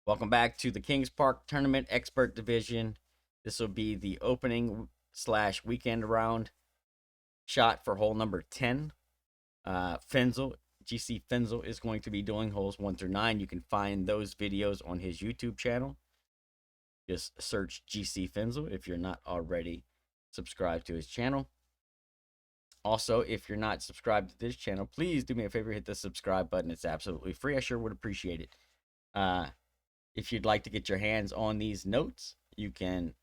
Welcome back to the Kings Park Tournament Expert Division. This will be the opening / weekend round shot for hole number 10. Fenzel, GC Fenzel, is going to be doing holes 1 through 9. You can find those videos on his YouTube channel. Just search GC Fenzel if you're not already subscribed to his channel. Also, if you're not subscribed to this channel, please do me a favor, hit the subscribe button. It's absolutely free. I sure would appreciate it. If you'd like to get your hands on these notes, you can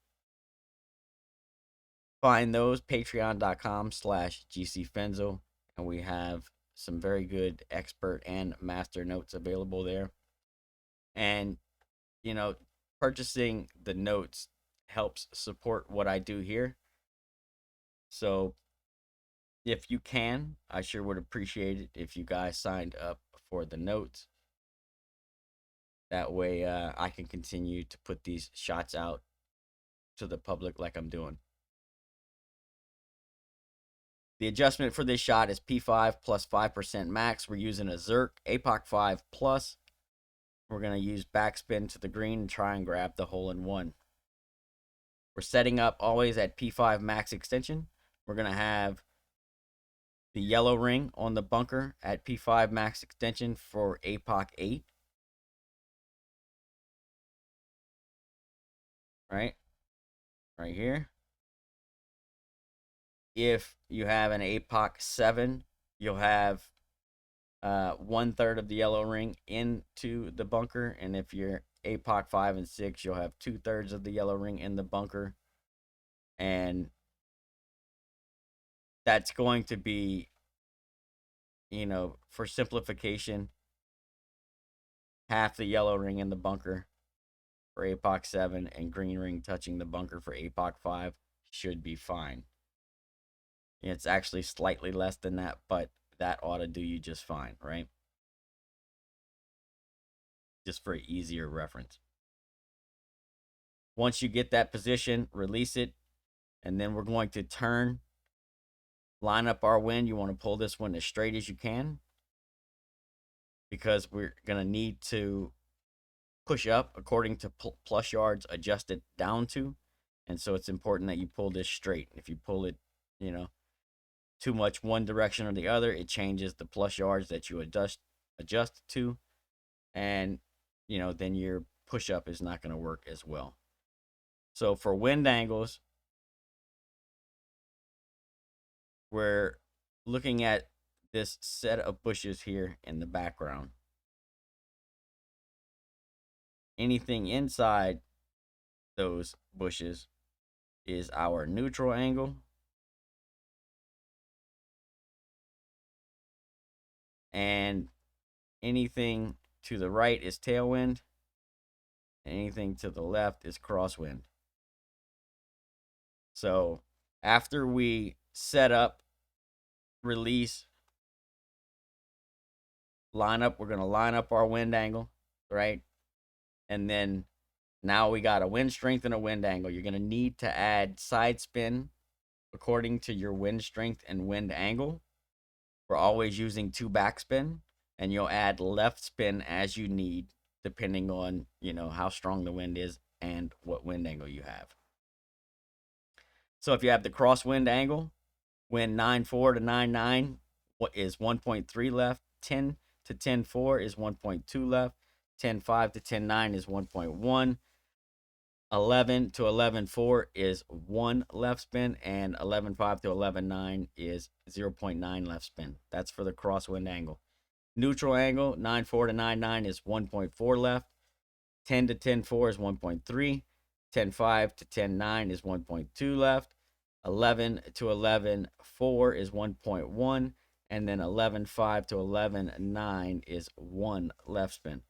find those patreon.com/gcfenzo, and we have some very good expert and master notes available there. And purchasing the notes helps support what I do here. So if you can, I sure would appreciate it if you guys signed up for the notes. That way I can continue to put these shots out to the public like I'm doing. The adjustment for this shot is P5 plus 5% max. We're using a Zerk APOC 5 plus. We're going to use backspin to the green and try and grab the hole in one. We're setting up always at P5 max extension. We're going to have the yellow ring on the bunker at P5 max extension for APOC 8. Right here. If you have an APOC 7, you'll have 1/3 of the yellow ring into the bunker, and if you're APOC 5 and 6, you'll have 2/3 of the yellow ring in the bunker, and that's going to be, for simplification, half the yellow ring in the bunker for APOC 7 and green ring touching the bunker for APOC 5 should be fine. It's actually slightly less than that, but that ought to do you just fine, right? Just for easier reference. Once you get that position, release it, and then we're going to turn, line up our wind. You want to pull this one as straight as you can, because we're going to need to push up according to plus yards adjusted down to, and so it's important that you pull this straight. If you pull it, too much one direction or the other, it changes the plus yards that you adjust to, and then your push up is not going to work as well. So for wind angles, we're looking at this set of bushes here in the background. Anything inside those bushes is our neutral angle, and anything to the right is tailwind, and anything to the left is crosswind. So after we set up, release, line up, we're going to line up our wind angle, right? And then now we got a wind strength and a wind angle. You're going to need to add side spin according to your wind strength and wind angle. We're always using 2 backspin, and you'll add left spin as you need, depending on, how strong the wind is and what wind angle you have. So if you have the crosswind angle, wind 9.4 to 9.9 is 1.3 left, 10 to 10.4 is 1.2 left, 10.5 to 10.9 is 1.1, 11 to 11.4 is 1 left spin, and 11.5 to 11.9 is 0.9 left spin. That's for the crosswind angle. Neutral angle, 9.4 to 9.9 is 1.4 left, 10 to 10.4 is 1.3, 10.5 to 10.9 is 1.2 left, 11 to 11.4 is 1.1, and then 11.5 to 11.9 is 1 left spin.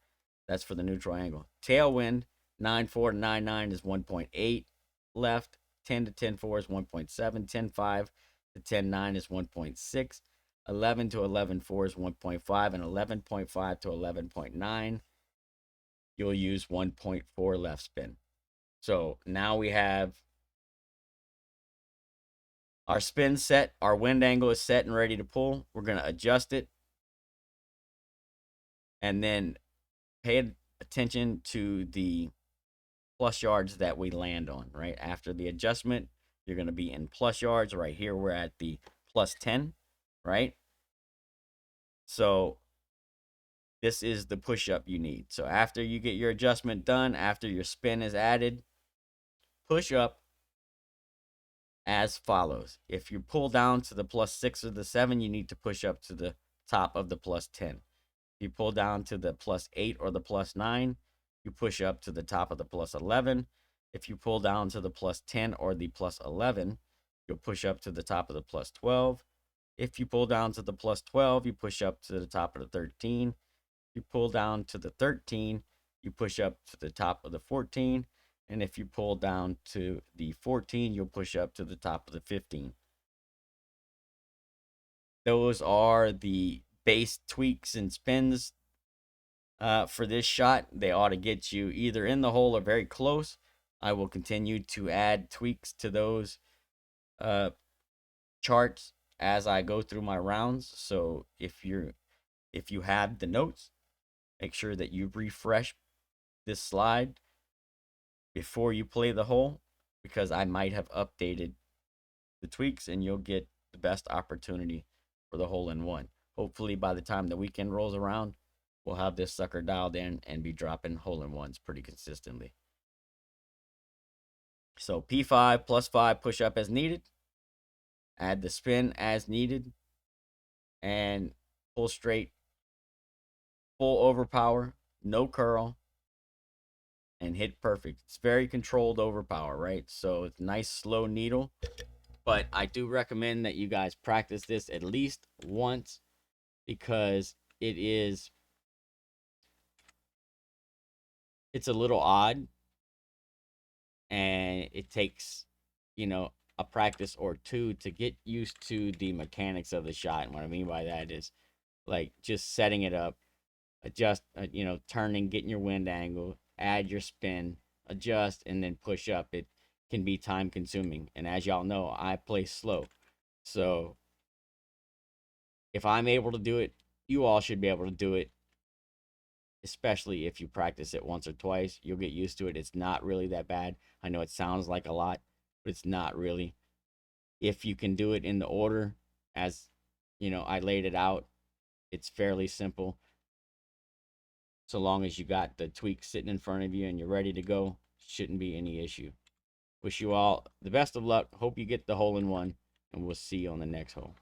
That's for the neutral angle. Tailwind, 9.4 to 9.9 is 1.8 left, 10 to 10.4 is 1.7, 10.5 to 10.9 is 1.6, 11 to 11.4 is 1.5, and 11.5 to 11.9, you'll use 1.4 left spin. So now we have our spin set, our wind angle is set and ready to pull. We're going to adjust it, and then pay attention to the plus yards that we land on, right? After the adjustment, you're going to be in plus yards. Right here, we're at the plus 10, right? So this is the push-up you need. So after you get your adjustment done, after your spin is added, push up as follows. If you pull down to the plus 6 or the 7, you need to push up to the top of the plus 10. If you pull down to the plus 8 or the plus 9, you push up to the top of the plus 11. If you pull down to the plus 10 or the plus 11, you'll push up to the top of the plus 12. If you pull down to the plus 12, you push up to the top of the 13. You pull down to the 13, you push up to the top of the 14. And if you pull down to the 14, you'll push up to the top of the 15. Those are the base tweaks and spins for this shot. They ought to get you either in the hole or very close. I will continue to add tweaks to those charts as I go through my rounds. So if you have the notes, make sure that you refresh this slide before you play the hole, because I might have updated the tweaks and you'll get the best opportunity for the hole in one. Hopefully by the time the weekend rolls around, we'll have this sucker dialed in and be dropping hole in ones pretty consistently. So P5 plus 5 push up as needed, add the spin as needed, and pull straight, full overpower, no curl, and hit perfect. It's very controlled overpower, right? So it's nice slow needle, but I do recommend that you guys practice this at least once, because it's a little odd, and it takes, a practice or two to get used to the mechanics of the shot. And what I mean by that is like just setting it up, adjust, turning, getting your wind angle, add your spin, adjust, and then push up. It can be time consuming. And as y'all know, I play slow. So if I'm able to do it, you all should be able to do it, especially if you practice it once or twice. You'll get used to it. It's not really that bad. I know it sounds like a lot, but it's not really. If you can do it in the order as, I laid it out, it's fairly simple. So long as you got the tweaks sitting in front of you and you're ready to go, shouldn't be any issue. Wish you all the best of luck. Hope you get the hole in one, and we'll see you on the next hole.